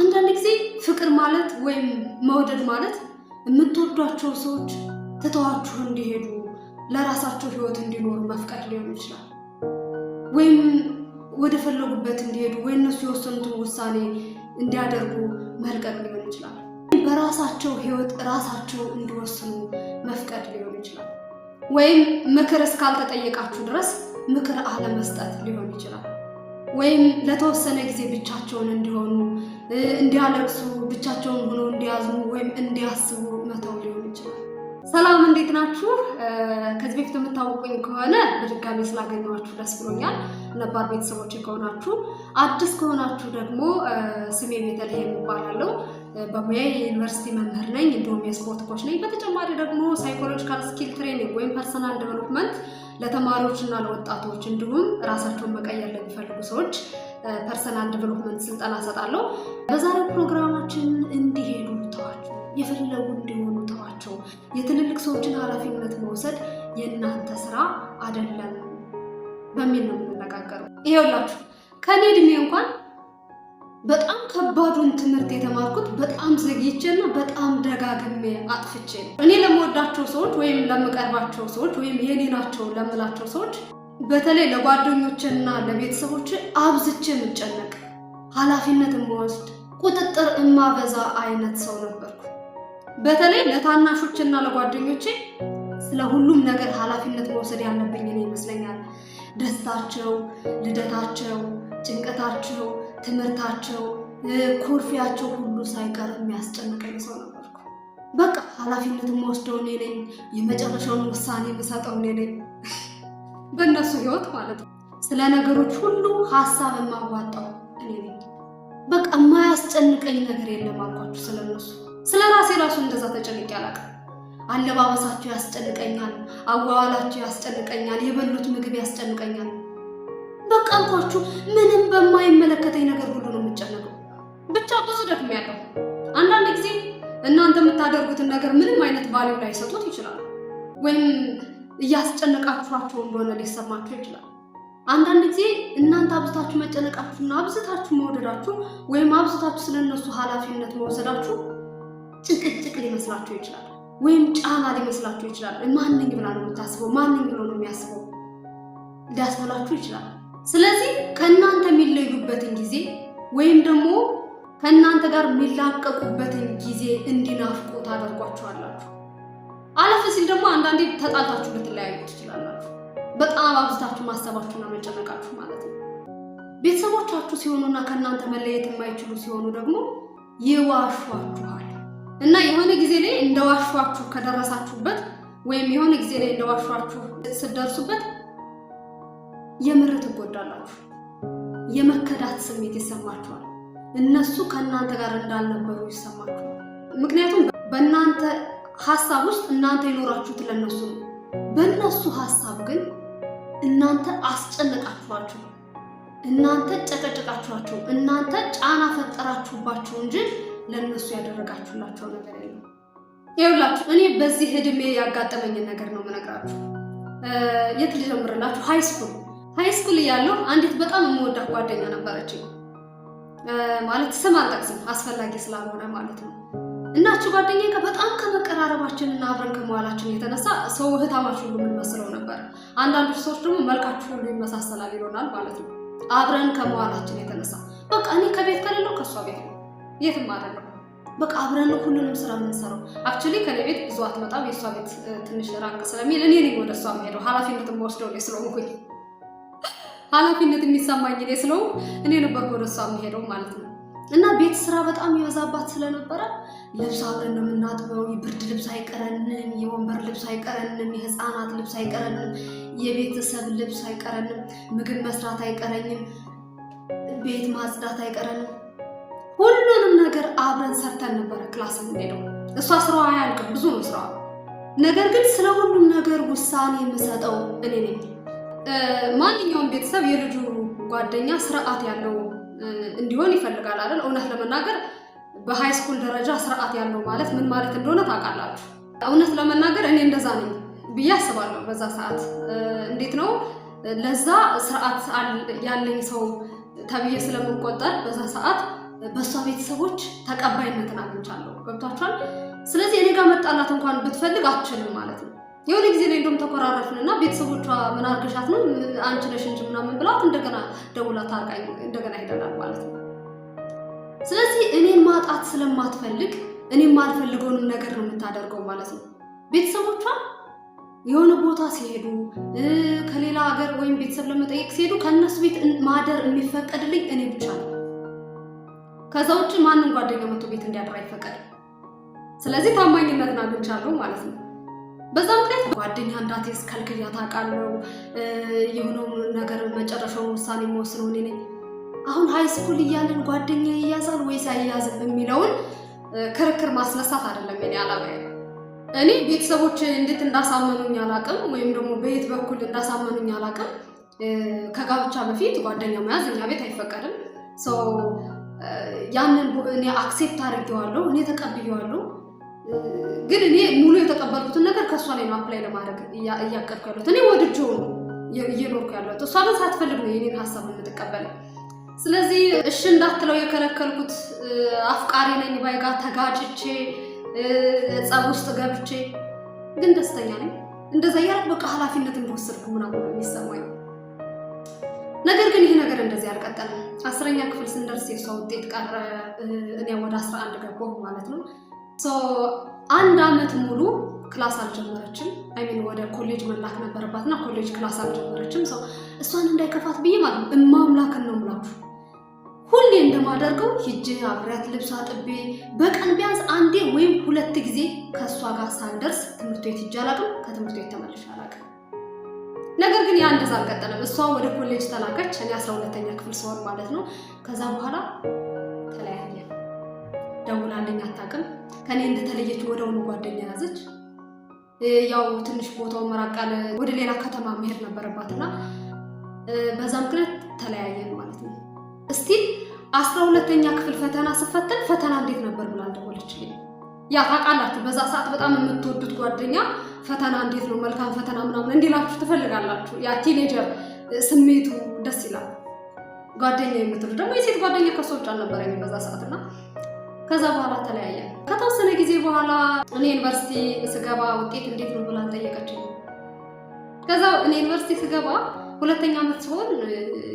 አንዳንድ ጊዜ ፍቅር ማለት ወይም መውደድ ማለት የምትወዷቸው ሰዎች ትተዋችሁ እንዲሄዱ ለራሳቸው ህይወት እንዲኖሩ መፍቀድ ሊሆን ይችላል። ወይም ወደ ፈለጉበት እንዲሄዱ ወይ እነሱ የወሰኑትን ውሳኔ እንዲያደርጉ መልቀቅ ሊሆን ይችላል። በራሳቸው ህይወት ራሳቸው እንዲወስኑ መፍቀድ ሊሆን ይችላል። ወይም ምክር እስካልተጠየቃችሁ ድረስ ምክር አለመስጠት ሊሆን ይችላል። ወይም ለተወሰነ ጊዜ ብቻቸውን እንዲሆኑ እንዲያለቅሱ ብቻቸውን ሆነው እንዲያዝኑ ወይም እንዲያስቡ መተው ሊሆን ይችላል። ሰላም እንዴት ናችሁ? ከዚህ በፊት የምታውቁኝ ከሆነ በድጋሚ ስላገኘኋችሁ ደስ ብሎኛል። ነባር ቤተሰቦች ከሆናችሁ፣ አዲስ ከሆናችሁ ደግሞ ስሜ ቤተልሔም እባላለሁ። በሙያዬ የዩኒቨርሲቲ መምህር ነኝ፣ እንዲሁም የስፖርት ኮች ነኝ። በተጨማሪ ደግሞ ሳይኮሎጂካል ስኪል ትሬኒንግ ወይም ፐርሰናል ዴቨሎፕመንት ለተማሪዎችና ለወጣቶች እንዲሁም ራሳቸውን መቀየር ለሚፈልጉ ሰዎች ፐርሰናል ዴቨሎፕመንት ስልጠና እሰጣለሁ። በዛሬው ፕሮግራማችን እንዲሄዱ ተዋቸው፣ የፈለጉ እንዲሆኑ ተዋቸው፣ የትልልቅ ሰዎችን ኃላፊነት መውሰድ የእናንተ ስራ አይደለም በሚል ነው የምንነጋገረው። ይሄውላችሁ ከኔ እድሜ እንኳን በጣም ከባዱን ትምህርት የተማርኩት በጣም ዘግይቼና በጣም ደጋግሜ አጥፍቼ ነው። እኔ ለምወዳቸው ሰዎች ወይም ለምቀርባቸው ሰዎች ወይም የኔ ናቸው ለምላቸው ሰዎች በተለይ ለጓደኞቼና ለቤተሰቦቼ አብዝቼ የምጨነቅ ኃላፊነት የምወስድ ቁጥጥር የማበዛ አይነት ሰው ነበርኩ። በተለይ ለታናሾችና ለጓደኞቼ ስለ ሁሉም ነገር ኃላፊነት መውሰድ ያለብኝ እኔ ይመስለኛል። ደስታቸው፣ ልደታቸው፣ ጭንቀታቸው፣ ትምህርታቸው፣ ኩርፊያቸው ሁሉ ሳይቀር የሚያስጨንቀኝ ሰው ነበርኩ። በቃ ኃላፊነትን የምወስደው እኔ ነኝ፣ የመጨረሻውን ውሳኔ የምሰጠው እኔ ነኝ በእነሱ ህይወት ማለት ነው። ስለ ነገሮች ሁሉ ሀሳብ የማዋጣው እኔ ነኝ። በቃ የማያስጨንቀኝ ነገር የለም አልኳችሁ። ስለነሱ ስለ ራሴ ራሱ እንደዛ ተጨንቄ አላውቅም። አለባበሳቸው ያስጨንቀኛል፣ አዋዋላቸው ያስጨንቀኛል፣ የበሉት ምግብ ያስጨንቀኛል። በቃ አልኳችሁ ምንም በማይመለከተኝ ነገር ሁሉ ነው የምጨነቀው። ብቻ ብዙ ደክሜያለሁ። አንዳንድ ጊዜ እናንተ የምታደርጉትን ነገር ምንም አይነት ቫልዩ ላይሰጡት ይችላል፣ ወይም እያስጨነቃችኋቸው እንደሆነ ሊሰማችሁ ይችላል። አንዳንድ ጊዜ እናንተ አብዝታችሁ መጨነቃችሁና አብዝታችሁ መውደዳችሁ ወይም አብዝታችሁ ስለነሱ ኃላፊነት መውሰዳችሁ ጭቅጭቅ ሊመስላችሁ ይችላል፣ ወይም ጫና ሊመስላችሁ ይችላል። ማንኝ ብላ ነው የምታስበው፣ ማንኝ ብሎ ነው የሚያስበው ሊያስብላችሁ ይችላል። ስለዚህ ከእናንተ የሚለዩበትን ጊዜ ወይም ደግሞ ከእናንተ ጋር የሚላቀቁበትን ጊዜ እንዲናፍቁ ታደርጓቸዋላችሁ። አለፍ ሲል ደግሞ አንዳንዴ ተጣልታችሁ ልትለያዩ ትችላላችሁ። በጣም አብዝታችሁ ማሰባችሁና መጨነቃችሁ ማለት ነው። ቤተሰቦቻችሁ ሲሆኑና ከእናንተ መለየት የማይችሉ ሲሆኑ ደግሞ ይዋሿችኋል እና የሆነ ጊዜ ላይ እንደዋሿችሁ ከደረሳችሁበት ወይም የሆነ ጊዜ ላይ እንደዋሿችሁ ስትደርሱበት የምር ትጎዳላችሁ። የመከዳት ስሜት ይሰማችኋል። እነሱ ከእናንተ ጋር እንዳልነበሩ ይሰማችኋል። ምክንያቱም በእናንተ ሀሳብ ውስጥ እናንተ የኖራችሁት ለነሱ ነው። በእነሱ ሀሳብ ግን እናንተ አስጨነቃችኋቸው፣ እናንተ ጨቀጨቃችኋቸው፣ እናንተ ጫና ፈጠራችሁባቸው እንጂ ለነሱ ያደረጋችሁላቸው ነገር የለም። ይኸውላችሁ እኔ በዚህ እድሜ ያጋጠመኝን ነገር ነው የምነግራችሁ። የት ልጀምርላችሁ? ሃይስኩል እያለሁ አንዲት በጣም የምወዳት ጓደኛ ነበረችኝ። ማለት ስም አልጠቅስም አስፈላጊ ስላልሆነ ማለት ነው። እናችሁ ጓደኛዬ በጣም ከመቀራረባችንና አብረን ከመዋላችን የተነሳ ሰው እህታማች ሁሉ የምንመስለው ነበር። አንዳንዶች ሰዎች ደግሞ መልካችሁ ሁሉ ይመሳሰላል ይሆናል ማለት ነው። አብረን ከመዋላችን የተነሳ በቃ እኔ ከቤት ከሌለው ከሷ ቤት ነው፣ የትም አይደለም። በቃ አብረን ነው ሁሉንም ስራ የምንሰራው። አክቹሊ ከኔ ቤት ብዙ አትመጣም፣ የሷ ቤት ትንሽ ራቅ ስለሚል እኔ ነኝ ወደ እሷ የምሄደው። ኃላፊነትን የምወስደው እኔ ስለሆንኩኝ፣ ኃላፊነት የሚሰማኝ እኔ ስለሆንኩ እኔ ነበር ወደ እሷ የምሄደው ማለት ነው። እና ቤት ስራ በጣም ይበዛባት ስለነበረ ልብስ አብረን ነው የምናጥበው። የብርድ ልብስ አይቀረንም፣ የወንበር ልብስ አይቀረንም፣ የህፃናት ልብስ አይቀረንም፣ የቤተሰብ ልብስ አይቀረንም፣ ምግብ መስራት አይቀረኝም፣ ቤት ማጽዳት አይቀረንም። ሁሉንም ነገር አብረን ሰርተን ነበረ ክላስ የምንሄደው። እሷ ስራዋ አያልቅም፣ ብዙ ነው ስራዋ። ነገር ግን ስለ ሁሉም ነገር ውሳኔ የምሰጠው እኔ ነኝ። ማንኛውም ቤተሰብ የልጁ ጓደኛ ስርዓት ያለው እንዲሆን ይፈልጋል አይደል? እውነት ለመናገር በሃይስኩል ደረጃ ስርዓት ያለው ማለት ምን ማለት እንደሆነ ታውቃላችሁ። እውነት ለመናገር እኔ እንደዛ ነኝ ብዬ አስባለሁ። በዛ ሰዓት እንዴት ነው ለዛ ስርዓት ያለኝ ሰው ተብዬ ስለምቆጠር በዛ ሰዓት በሷ ቤተሰቦች ተቀባይነትን አግኝቻለሁ። ገብቷችኋል? ስለዚህ እኔ ጋር መጣላት እንኳን ብትፈልግ አትችልም ማለት ነው። የሆነ ጊዜ ላይ እንደውም ተኮራረፍንና ቤተሰቦቿ ምን አርገሻት ነው አንቺ ነሽ እንጂ ምናምን ብላት እንደገና ደውላ ታርቃኝ እንደገና ሄደናል ማለት ነው። ስለዚህ እኔን ማጣት ስለማትፈልግ እኔም ማልፈልገውንም ነገር ነው የምታደርገው ማለት ነው። ቤተሰቦቿ የሆነ ቦታ ሲሄዱ ከሌላ ሀገር ወይም ቤተሰብ ለመጠየቅ ሲሄዱ ከነሱ ቤት ማደር የሚፈቀድልኝ እኔ ብቻ ነው። ከዛ ውጭ ማንም ጓደኛ መጥቶ ቤት እንዲያድር አይፈቀድም። ስለዚህ ታማኝነትን አግኝቻለሁ ማለት ነው። በዛ ምክንያት ጓደኛ እንዳትይዝ ከልክያት አውቃለሁ። የሆነው ነገር መጨረሻውን ውሳኔ የምወስነው እኔ ነኝ። አሁን ሃይ ስኩል እያለን ጓደኛ ይያዛል ወይስ አይያዝም የሚለውን ክርክር ማስነሳት አይደለም የኔ ዓላማዬ። እኔ ቤተሰቦች እንዴት እንዳሳመኑኝ አላውቅም፣ ወይም ደግሞ በየት በኩል እንዳሳመኑኝ አላውቅም። ከጋብቻ በፊት ጓደኛ መያዝ እኛ ቤት አይፈቀድም። ያንን እኔ አክሴፕት አድርጌዋለሁ፣ እኔ ተቀብዬዋለሁ። ግን እኔ ሙሉ የተቀበልኩትን ነገር ከሷ ላይ ነው አፕላይ ለማድረግ እያቀድኩ ያለሁት። እኔ ወድጄው ነው እየኖርኩ ያለሁት። እሷ ግን ሳትፈልግ ነው የኔን ሀሳብ የምትቀበለው። ስለዚህ እሺ እንዳትለው የከለከልኩት አፍቃሪ ነኝ ባይ ጋር ተጋጭቼ ጸብ ውስጥ ገብቼ ግን ደስተኛ ነኝ። እንደዛ ያልኩ በቃ ኃላፊነት እንደወሰድኩ ምናምን ነው የሚሰማኝ። ነገር ግን ይሄ ነገር እንደዚህ አልቀጠለም። 10ኛ ክፍል ስንደርስ የሷ ውጤት ቀረ። እኔ ወደ 11 ገባሁ ማለት ነው። አንድ አመት ሙሉ ክላስ አልጀመረችም። ወደ ኮሌጅ መላክ ነበረባትና ኮሌጅ ክላስ አልጀመረችም። እሷን እንዳይከፋት ብዬ ማለት ነው እማምላክን ነው የምላችሁ ሁሌ እንደማደርገው ሂጄ አብሬያት ልብስ አጥቤ በቀን ቢያንስ አንዴ ወይም 2 ጊዜ ከሷ ጋር ሳልደርስ ትምህርት ቤት ሂጄ አላውቅም፣ ከትምህርት ቤት ተመልሼ አላውቅም። ነገር ግን ያ እንደዛ አልቀጠለም። እሷ ወደ ኮሌጅ ተላከች፣ እኔ 12ኛ ክፍል ስሆን ማለት ነው። ከዛ በኋላ ተለያየን። ደውላልኝ አታውቅም። ከኔ እንደተለየች ወደውኑ ጓደኛ ያዘች። ያው ትንሽ ቦታው መራቅ ያለ ወደ ሌላ ከተማ መሄድ ነበረባትና በዛ ምክንያት ተለያየን ማለት ነው። እስቲ 12ኛ ክፍል ፈተና ስፈተን ፈተና እንዴት ነበር ብላ ደወለችልኝ። ያ ታውቃላችሁ በዛ ሰዓት በጣም የምትወዱት ጓደኛ ፈተና እንዴት ነው መልካም ፈተና ምናምን እንዲላችሁ ትፈልጋላችሁ። ያ ቲኔጀር ስሜቱ ደስ ይላል። ጓደኛ የምትሉ ደግሞ የሴት ጓደኛ ከሶች አልነበረኝ በዛ ሰዓትና ከዛ በኋላ ተለያየን። ከተወሰነ ጊዜ በኋላ እኔ ዩኒቨርሲቲ ስገባ ውጤት እንዴት ነው ብላ ጠየቀችኝ። ከዛ እኔ ዩኒቨርሲቲ ስገባ 2ኛ ዓመት ሲሆን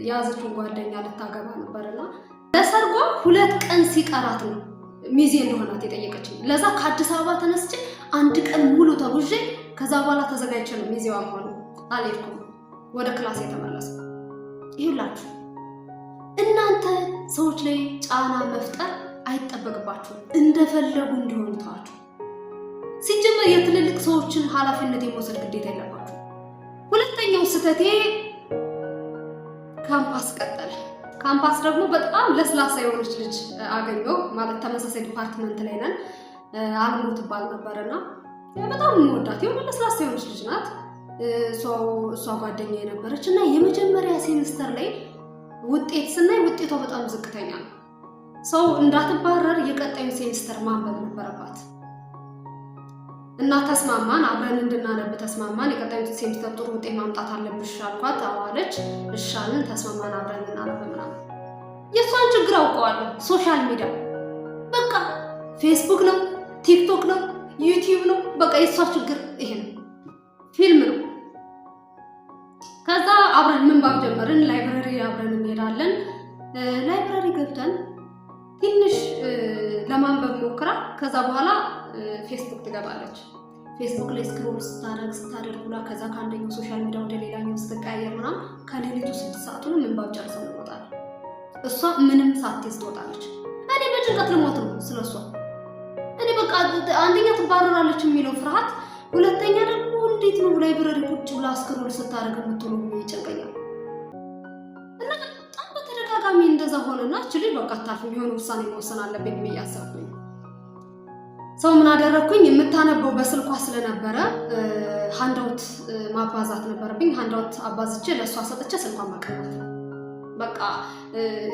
ያዘችው ጓደኛ ልታገባ ነበርና ለሰርጓ 2 ቀን ሲቀራት ነው ሚዜ እንደሆናት የጠየቀችኝ። ለዛ ከአዲስ አበባ ተነስቼ 1 ቀን ሙሉ ተጉዤ ከዛ በኋላ ተዘጋጅቼ ነው ሚዜዋ ሆነ አልሄድኩም፣ ወደ ክላስ የተመለስኩ። ይሁላችሁ እናንተ ሰዎች ላይ ጫና መፍጠር አይጠበቅባችሁም። እንደፈለጉ እንዲሆኑ ተዋቸው። ሲጀመር የትልልቅ ሰዎችን ኃላፊነት የመውሰድ ግዴታ የለባችሁ። ሁለተኛው ስህተቴ ካምፓስ ቀጠለ። ካምፓስ ደግሞ በጣም ለስላሳ የሆነች ልጅ አገኘሁ። ማለት ተመሳሳይ ዲፓርትመንት ላይ ነን። አልሙ ትባል ነበርና በጣም የምወዳት የሆነ ለስላሳ የሆነች ልጅ ናት። እሷ ጓደኛ የነበረች እና የመጀመሪያ ሴሚስተር ላይ ውጤት ስናይ ውጤቷ በጣም ዝቅተኛ ነው። ሰው እንዳትባረር የቀጣዩ ሴሚስተር ማንበብ ነበረባት እና ተስማማን። አብረን እንድናነብ ተስማማን። የቀጣዩ ሴሚስተር ጥሩ ውጤት ማምጣት አለብሽ አልኳት። አዋለች። እሻልን ተስማማን፣ አብረን እንድናነብ ምናምን። የሷን ችግር አውቀዋለሁ። ሶሻል ሚዲያ በቃ ፌስቡክ ነው፣ ቲክቶክ ነው፣ ዩቲዩብ ነው። በቃ የሷ ችግር ይሄ ነው። ፊልም ነው። ከዛ አብረን ምንባብ ጀመርን። ላይብረሪ አብረን እንሄዳለን። ላይብረሪ ገብተን ትንሽ ለማንበብ ሞክራ ከዛ በኋላ ፌስቡክ ትገባለች። ፌስቡክ ላይ ስክሮል ስታደርግ ብላ ከዛ ከአንደኛው ሶሻል ሚዲያ ወደ ሌላኛው ስትቀያየር ምናምን ከሌሊቱ 6 ሰዓቱን ምንባብ ጨርሰን እንወጣለን። እሷ ምንም ሳትይዝ ትወጣለች። እኔ በጭንቀት ልሞት ነው ስለሷ። እኔ በቃ አንደኛ ትባረራለች የሚለው ፍርሃት፣ ሁለተኛ ደግሞ እንዴት ነው ላይብረሪ ቁጭ ብላ ስክሮል ስታደርግ የምትውለው ይጨንቀኛል። እና በጣም በተደጋጋሚ እንደዛ ሆነና እችል በቃ ታፍኝ የሆነ ውሳኔ መወሰን አለብኝ ብዬ አሰብኩኝ። ሰው ምን አደረኩኝ? የምታነበው በስልኳ ስለነበረ ሃንዳውት ማባዛት ነበረብኝ። ሃንዳውት አባዝቼ ለሷ ሰጥቼ ስልኳን ማቀናት። በቃ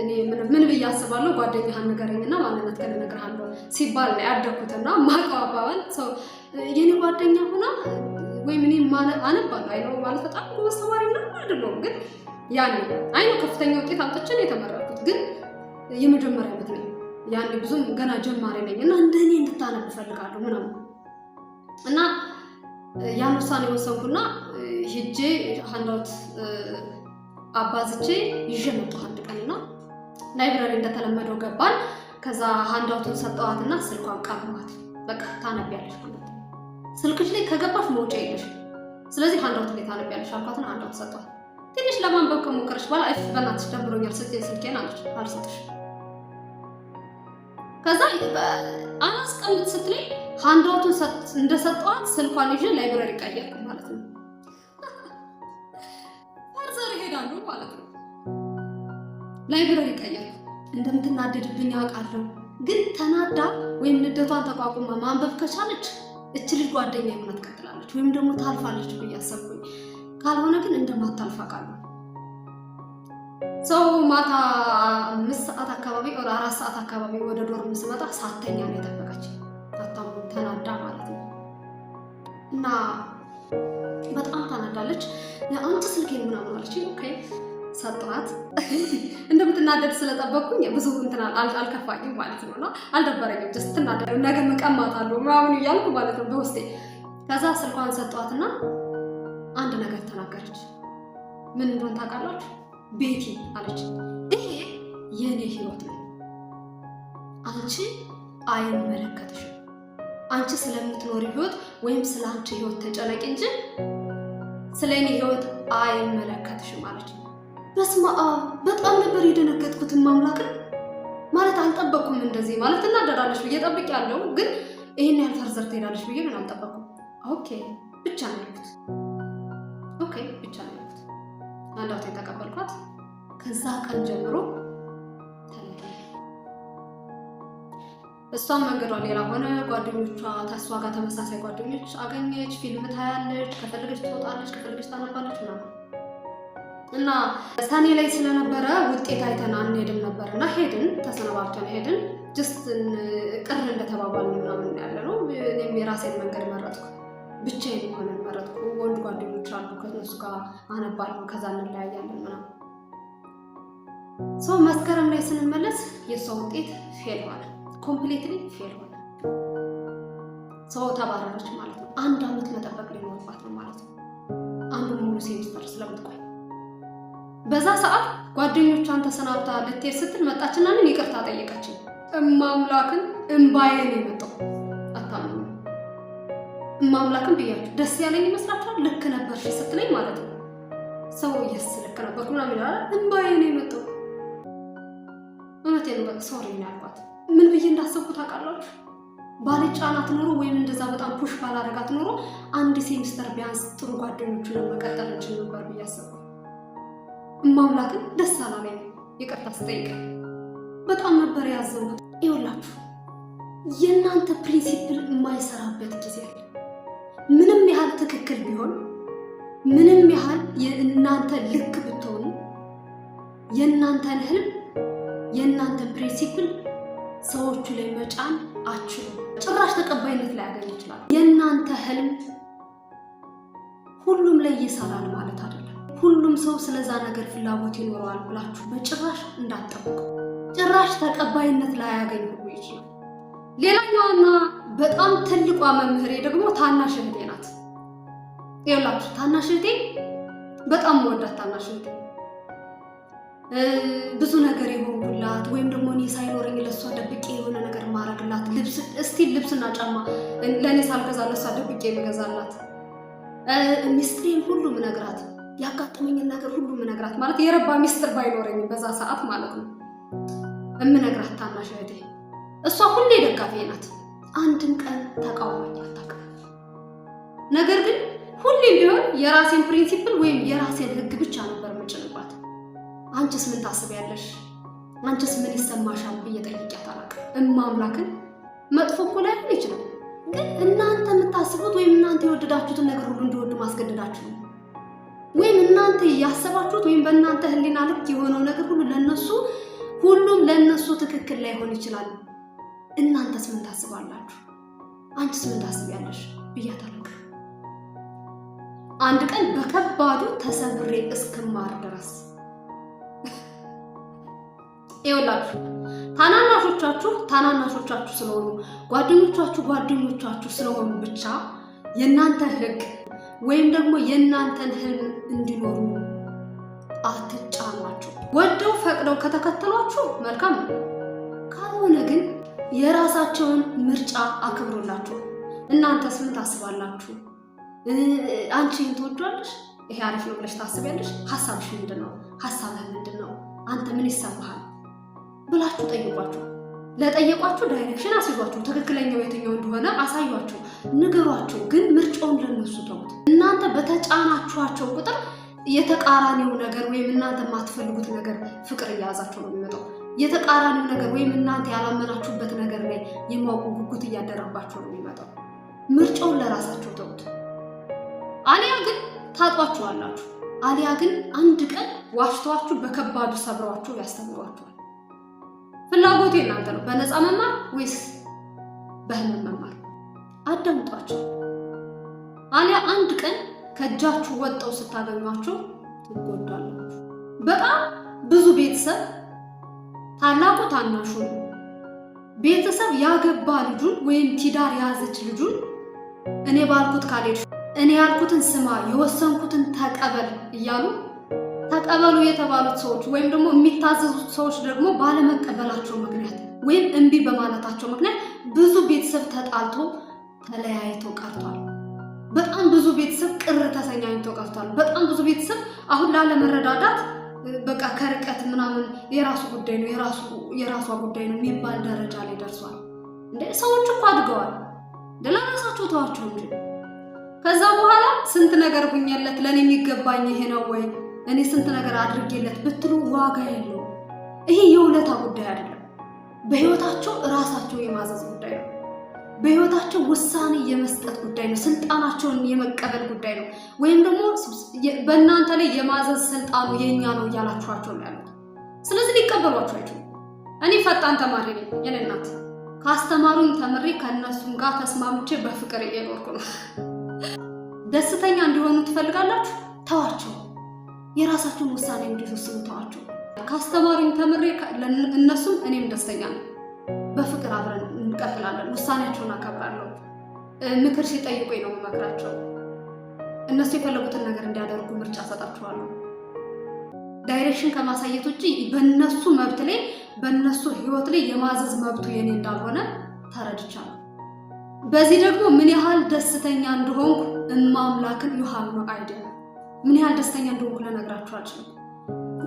እኔ ምን ብዬ አስባለሁ? ጓደኛህን ንገረኝና ማንነት ከነግርሃለሁ ሲባል ነው ያደኩትና ማቀው አባባል ሰው የኔ ጓደኛ ሆና ወይ ምን አነባለሁ አይነው ማለት በጣም ጎበዝ ተማሪ ምናምን አይደለም። ግን ያኔ አይነው ከፍተኛ ውጤት አምጥቼ ነው የተመረኩት። ግን የመጀመሪያ ዓመት ነው ያኔ ብዙም ገና ጀማሪ ነኝ እና እንደኔ እንድታነብ እፈልጋለሁ ምናምን እና ያን ውሳኔ ወሰንኩና ሄጄ ሃንዳውት አባዝቼ ይዤ መጣሁ አንድ ቀንና ላይብራሪ እንደተለመደው ገባን። ከዛ ሃንዳውቱን ሰጠዋትና ስልኳን ቀማት። በቃ ታነቢያለሽ ማለት ስልክሽ ላይ ከገባሽ መውጫ የለሽ፣ ስለዚህ ሃንዳውት ላይ ታነቢያለሽ አልኳትና ሃንዳውት ሰጠዋት። ትንሽ ለማንበብ ከሞከረች በኋላ እፍ በእናትሽ ደብሮኛል ስልኬን አለች። አልሰጥሽ ከዛ አላስቀምጥ ስትለኝ ሃንዳውቱን እንደሰጠዋት ስልኳን ይዤ ላይብራሪ ቀየርኩ ማለት ነው። ፈርዘር ሄዳለሁ ማለት ነው። ላይብራሪ ቀየርኩ። እንደምትናደድብኝ አውቃለሁ፣ ግን ተናዳ ወይም ንደቷን ተቋቁማ ማንበብ ከቻለች እች ልጅ ጓደኛ የሆነ ትቀጥላለች ወይም ደግሞ ታልፋለች ብዬ አሰብኩኝ። ካልሆነ ግን እንደማታልፍ አውቃለሁ። ሰው ማታ 5 ሰዓት አካባቢ ወደ 4 ሰዓት አካባቢ ወደ ዶርም ስመጣ ሳተኛ ነው የጠበቀች። ታታሙ ተናዳ ማለት ነው። እና በጣም ተናዳለች። አንቺ ስልኬን ምናምን አለች። ኦኬ ሰጥቷት እንደምትናደድ ስለጠበቅኩኝ ብዙ እንትን አልከፋኝም ማለት ነው። እና አልደበረኝም። ጀስት ትናደድ ነገ መቀማታለሁ ምናምን እያልኩ ማለት ነው በውስጤ። ከዛ ስልኳን ሰጥቷትና አንድ ነገር ተናገረች። ምን እንደሆነ ታውቃላችሁ? ቤቲ አለች፣ ይሄ የኔ ህይወት ነው። አንቺ አይመለከትሽም። አንቺ ስለምትኖሪ ህይወት ወይም ስለ አንቺ ህይወት ተጨነቂ እንጂ ስለ እኔ ህይወት አይመለከትሽም አለች። በስመ አብ በጣም ነበር የደነገጥኩት። ማምላክን ማለት አልጠበቅኩም። እንደዚህ ማለት ትናደዳለች ብዬ ጠብቄያለሁ፣ ግን ይሄን ያህል ፈርዘር ትሄዳለች ብዬ ግን አልጠበቅኩም። ኦኬ ብቻ ነው ያልኩት። ኦኬ ብቻ ነው ያልኩት። አንዳውት የተቀበልኳት። ከዛ ቀን ጀምሮ ተለያየ። እሷም መንገዷ ሌላ ሆነ። ጓደኞቿ ተስፋ ጋር ተመሳሳይ ጓደኞች አገኘች። ፊልም ታያለች፣ ከፈለገች ትወጣለች፣ ከፈለገች ታነባለች ምናምን እና ሰኔ ላይ ስለነበረ ውጤት አይተን አንሄድም ነበር እና ሄድን። ተሰነባብተን ሄድን። ጀስት ቅር እንደተባባልን ምናምን ያለ ነው። እኔም የራሴን መንገድ መረጥኩ፣ ብቻዬን መሆንን መረጥኩ። ወንድ ጓደኞች አሉ፣ ከነሱ ጋር አነባለሁ፣ ከዛ እንለያያለን ምናምን። ሰው መስከረም ላይ ስንመለስ የእሷ ውጤት ፌል ሆነ፣ ኮምፕሊትሊ ፌል ሆነ። ሰው ተባረረች ማለት ነው። 1 ዓመት መጠበቅ ሊኖርባት ነው ማለት ነው። አንዱ ሙሉ ሴሚስተር ስለምትቆይ በዛ ሰዓት ጓደኞቿን ተሰናብታ ልትሄድ ስትል መጣችና እኔን ይቅርታ ጠየቀችኝ። እማምላክን እምባዬ ነው የመጣው። አታምኑ። እማምላክን ብያችሁ ደስ ያለኝ ይመስላችኋል? ልክ ነበርሽ ስትለኝ ማለት ነው። ሰው ይስ ልክ ነበርኩ ምናምን ይላል። እምባዬ ነው የመጣው። እውነቴን ነው። በቃ ሶሪ ነው ያልኳት። ምን ብዬ እንዳሰብኩ ታውቃላችሁ? ባልጫናት ኖሮ ወይም እንደዛ በጣም ፑሽ ባላረጋት ኖሮ 1 ሴሚስተር ቢያንስ ጥሩ ጓደኞቹን መቀጠል እንችል ነበር ብዬ አሰብኩ። እማምላክን ደስ አላለኝ። ይቅርታ ስጠይቀኝ በጣም ነበር ያዘንኩት። ይኸውላችሁ የእናንተ ፕሪንሲፕል የማይሰራበት ጊዜ አለ። ምንም ያህል ትክክል ቢሆን፣ ምንም ያህል የእናንተ ልክ ብትሆኑ፣ የእናንተን ህልም የእናንተን ፕሪንሲፕል ሰዎቹ ላይ መጫን አትችሉም። ጭራሽ ተቀባይነት ላይ ያገኝ ይችላል። የእናንተ ህልም ሁሉም ላይ ይሰራል ማለት አይደለም። ሁሉም ሰው ስለዛ ነገር ፍላጎት ይኖረዋል ብላችሁ በጭራሽ እንዳትጠብቁ። ጭራሽ ተቀባይነት ላይ ያገኝ ሁሉ ይችላል። ሌላኛውና በጣም ትልቋ መምህሬ ደግሞ ታናሽ እህቴ ናት። ይኸውላችሁ ታናሽ እህቴ በጣም መወዳት ታናሽ እህቴ ብዙ ነገር የሆንኩላት ወይም ደግሞ እኔ ሳይኖረኝ ለሷ ደብቄ የሆነ ነገር ማረግላት ልብስና ጫማ ለእኔ ሳልገዛ ለሷ ደብቄ የምገዛላት ሚስጥሬን ሁሉ ምነግራት ያጋጠመኝን ነገር ሁሉ ምነግራት ማለት የረባ ሚስጥር ባይኖረኝም በዛ ሰዓት ማለት ነው እምነግራት ታናሽ እህቴ እሷ ሁሌ ደጋፊ ናት። አንድም ቀን ተቃውሞኝ አታውቅም። ነገር ግን ሁሌም ቢሆን የራሴን ፕሪንሲፕል ወይም የራሴን ህግ ብቻ ነበር የምጭንባት። አንቺስ ምን ታስቢያለሽ? አንቺስ ምን ይሰማሻል ብዬ ጠይቂያት አላውቅም። እማምላክን መጥፎ እኮ ላይሆን ይችላል፣ ግን እናንተ የምታስቡት ወይም እናንተ የወደዳችሁትን ነገር ሁሉ እንዲወዱ ማስገደዳችሁ ነው። ወይም እናንተ ያሰባችሁት ወይም በእናንተ ህሊና ልክ የሆነው ነገር ሁሉ ሁሉም ለነሱ ትክክል ላይሆን ይችላል። እናንተስ ምን ታስባላችሁ? አንቺስ ምን ታስቢያለሽ ብያት አላውቅም። አንድ ቀን በከባዱ ተሰብሬ እስክማር ድረስ ይኸውላችሁ ታናናሾቻችሁ ስለሆኑ ጓደኞቻችሁ ስለሆኑ ብቻ የእናንተ ህግ ወይም ደግሞ የእናንተን ህልም እንዲኖሩ አትጫኗቸው። ወደው ፈቅደው ከተከተሏችሁ መልካም ነው። ካልሆነ ግን የራሳቸውን ምርጫ አክብሩላችሁ። እናንተስ ምን ታስባላችሁ? አንቺን ትወዷለሽ? ይሄ አሪፍ ነው ብለሽ ታስቢያለሽ? ሐሳብሽ ምንድነው? ሐሳብህ ምንድነው? አንተ ምን ይሰማሃል ብላችሁ ጠይቋቸው። ለጠየቋችሁ ዳይሬክሽን አስይዟቸው። ትክክለኛው የትኛው እንደሆነ አሳዩአቸው፣ ንገሯቸው። ግን ምርጫውን ለነሱ ተውት። እናንተ በተጫናችኋቸው ቁጥር የተቃራኒው ነገር ወይም እናንተ የማትፈልጉት ነገር ፍቅር እያያዛቸው ነው የሚመጣው። የተቃራኒው ነገር ወይም እናንተ ያላመናችሁበት ነገር ላይ የማወቁ ጉጉት እያደረባቸው ነው የሚመጣው። ምርጫውን ለራሳቸው ተውት። አሊያ ግን ታጧችኋላችሁ። አሊያ ግን አንድ ቀን ዋሽተዋችሁ በከባዱ ሰብረዋችሁ ያስተምሯችኋል። ፍላጎቱ እናንተ ነው። በነፃ መማር ወይስ በህመም መማር? አዳምጧቸው። አሊያ አንድ ቀን ከእጃችሁ ወጣው ስታገኟቸው ትጎዳላችሁ። በጣም ብዙ ቤተሰብ ታላቁ ታናሹን ቤተሰብ ያገባ ልጁን ወይም ትዳር ያዘች ልጁን እኔ ባልኩት ካልሄድሽ፣ እኔ ያልኩትን ስማ፣ የወሰንኩትን ተቀበል እያሉ ተቀበሉ የተባሉት ሰዎች ወይም ደግሞ የሚታዘዙት ሰዎች ደግሞ ባለመቀበላቸው ምክንያት ወይም እምቢ በማለታቸው ምክንያት ብዙ ቤተሰብ ተጣልቶ ተለያይቶ ቀርቷል። በጣም ብዙ ቤተሰብ ቅር ተሰኛኝቶ ቀርቷል። በጣም ብዙ ቤተሰብ አሁን ላለመረዳዳት በቃ ከርቀት ምናምን የራሱ ጉዳይ ነው የራሷ ጉዳይ ነው የሚባል ደረጃ ላይ ደርሷል። እንዴ ሰዎች እኮ አድገዋል። ለራሳቸው ተዋቸው እንጂ ከዛ በኋላ ስንት ነገር ሁኝለት ለኔ የሚገባኝ ይሄ ነው ወይ እኔ ስንት ነገር አድርጌለት ብትሉ ዋጋ የለውም። ይሄ የውለታ ጉዳይ አይደለም። በህይወታቸው ራሳቸው የማዘዝ ጉዳይ ነው። በህይወታቸው ውሳኔ የመስጠት ጉዳይ ነው። ስልጣናቸውን የመቀበል ጉዳይ ነው። ወይም ደግሞ በእናንተ ላይ የማዘዝ ስልጣኑ የኛ ነው እያላችኋቸው ነው ያሉት። ስለዚህ ሊቀበሏቸው አይችሉም። እኔ ፈጣን ተማሪ ነኝ። የኔ እናት ካስተማሩኝ ተምሬ ከእነሱም ጋር ተስማምቼ በፍቅር እየኖርኩ ነው። ደስተኛ እንዲሆኑ ትፈልጋላችሁ? ተዋቸው። የራሳቸውን ውሳኔ እንዲወስኑ ተዋቸው። ካስተማሩኝ ተምሬ እነሱም እኔም ደስተኛ ነኝ። በፍቅር አብረን እንቀጥላለን። ውሳኔያቸውን አከብራለሁ። ምክር ሲጠይቁኝ ነው የምመክራቸው። እነሱ የፈለጉትን ነገር እንዲያደርጉ ምርጫ ሰጣቸዋለሁ። ዳይሬክሽን ከማሳየት ውጪ በእነሱ መብት ላይ በእነሱ ህይወት ላይ የማዘዝ መብቱ የኔ እንዳልሆነ ተረድቻለሁ። በዚህ ደግሞ ምን ያህል ደስተኛ እንደሆንኩ እማምላክን ዩሃብ ነው አይደል? ምን ያህል ደስተኛ እንደሆንኩ ልነግራችሁ አልችልም።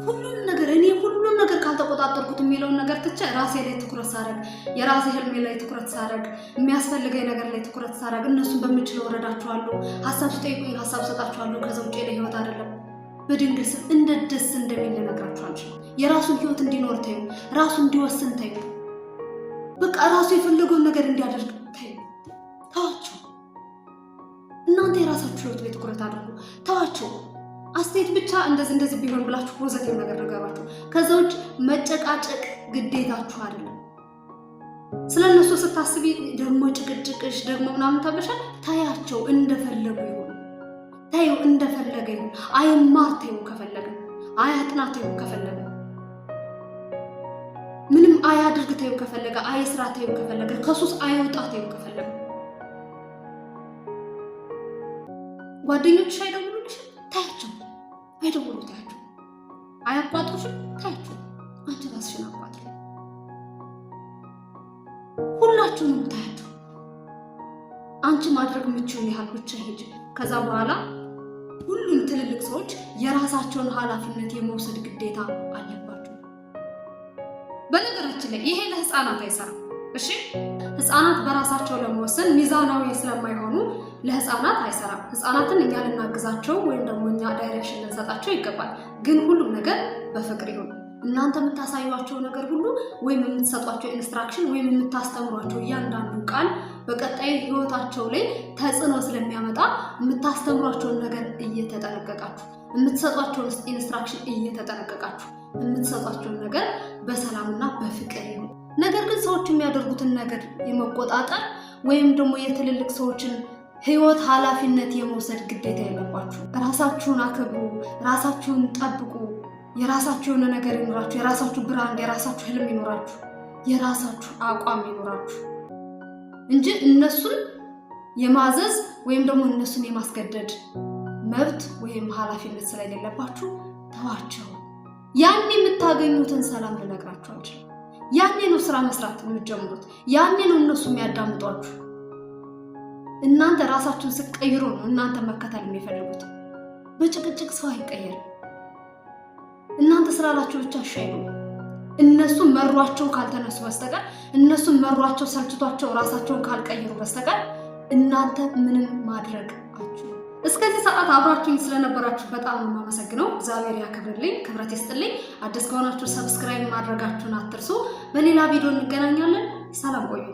ሁሉም ነገር ካልተቆጣጠርኩት የሚለውን ነገር ትቼ ራሴ ላይ ትኩረት ሳደርግ፣ የራሴ ህልሜ ላይ ትኩረት ሳደርግ፣ የሚያስፈልገኝ ነገር ላይ ትኩረት ሳደርግ እነሱን በምችለው እረዳቸዋለሁ። ሀሳብ ሲጠይቁኝ ሀሳብ ሰጣቸዋለሁ። ከዛ ውጭ ለህይወት አይደለም በድንግል ስም እንደ ደስ እንደሚል ልነግራችሁ አልችልም። የራሱን ህይወት እንዲኖር ተይው፣ ራሱ እንዲወስን ተይው። በቃ ራሱ የፈለገውን ነገር እንዲያደርግ ተይው። ተዋቸው። እናንተ የራሳችሁ ህይወት ላይ ትኩረት አድርጉ። ተዋቸው። አስተያየት ብቻ እንደዚህ ቢሆን ብላችሁ ፖዘቲቭ ነገር ነገራችሁ። ከዛ ውጭ መጨቃጨቅ ግዴታችሁ አይደለም። ስለነሱ ስታስቢ ደግሞ ጭቅጭቅሽ ደግሞ ምናምን ተብለሻል። ታያቸው፣ እንደፈለጉ ይሁን። ታዩ፣ እንደፈለገ ይሁን። አይማር ተይው ከፈለገ፣ አያጥና ተይው ከፈለገ፣ ምንም አያድርግ ተይው ከፈለገ፣ አይስራ ተይው ከፈለገ፣ ከሱስ አይወጣ ተይው ከፈለገ። ጓደኞችሽ አይደውሉልሽ? ታያቸው። አይደውሉ፣ ታያቸው። አያቋጥሩሽ? ታያቸው። አንቺ ራስሽን አቋጥሪ። ሁላችሁንም ታያቸው። አንቺ ማድረግ የምትችይውን ያህል ብቻ ሂጂ። ከዛ በኋላ ሁሉም ትልልቅ ሰዎች የራሳቸውን ኃላፊነት የመውሰድ ግዴታ አለባቸው። በነገራችን ላይ ይሄ ለህፃናት አይሰራም። እሺ፣ ህፃናት በራሳቸው ለመወሰን ሚዛናዊ ስለማይሆኑ ለህፃናት አይሰራም። ህፃናትን እኛ ልናግዛቸው ወይም ደግሞ እኛ ዳይሬክሽን ልንሰጣቸው ይገባል። ግን ሁሉም ነገር በፍቅር ይሁን። እናንተ የምታሳዩቸው ነገር ሁሉ ወይም የምትሰጧቸው ኢንስትራክሽን ወይም የምታስተምሯቸው እያንዳንዱ ቃል በቀጣይ ህይወታቸው ላይ ተጽዕኖ ስለሚያመጣ የምታስተምሯቸውን ነገር እየተጠነቀቃችሁ፣ የምትሰጧቸውን ኢንስትራክሽን እየተጠነቀቃችሁ፣ የምትሰጧቸውን ነገር በሰላምና በፍቅር ይሁን። ነገር ግን ሰዎች የሚያደርጉትን ነገር የመቆጣጠር ወይም ደግሞ የትልልቅ ሰዎችን ህይወት ኃላፊነት የመውሰድ ግዴታ የለባችሁ። ራሳችሁን አክብሩ፣ ራሳችሁን ጠብቁ። የራሳችሁ የሆነ ነገር ይኖራችሁ፣ የራሳችሁ ብራንድ፣ የራሳችሁ ህልም ይኖራችሁ። የራሳችሁ አቋም ይኖራችሁ እንጂ እነሱን የማዘዝ ወይም ደግሞ እነሱን የማስገደድ መብት ወይም ኃላፊነት ስለሌለባችሁ ተዋቸው። ያኔ የምታገኙትን ሰላም ልነግራችሁ አልችልም። ያኔ ነው ስራ መስራት የምትጀምሩት። ያኔ ነው እነሱ የሚያዳምጧችሁ። እናንተ ራሳችሁን ስትቀይሩ ነው እናንተ መከተል የሚፈልጉት። በጭቅጭቅ ሰው አይቀየርም። እናንተ ስላላችሁ ብቻ ሻይ ነው። እነሱ መሯቸው ካልተነሱ በስተቀር እነሱ መሯቸው ሰልችቷቸው ራሳቸውን ካልቀየሩ በስተቀር እናንተ ምንም ማድረግ አትችሉም። እስከዚህ ሰዓት አብራችሁኝ ስለነበራችሁ በጣም ነው የማመሰግነው። እግዚአብሔር ያክብርልኝ፣ ክብረት ይስጥልኝ። አዲስ ከሆናችሁ ሰብስክራይብ ማድረጋችሁን አትርሱ። በሌላ ቪዲዮ እንገናኛለን። ሰላም ቆዩ።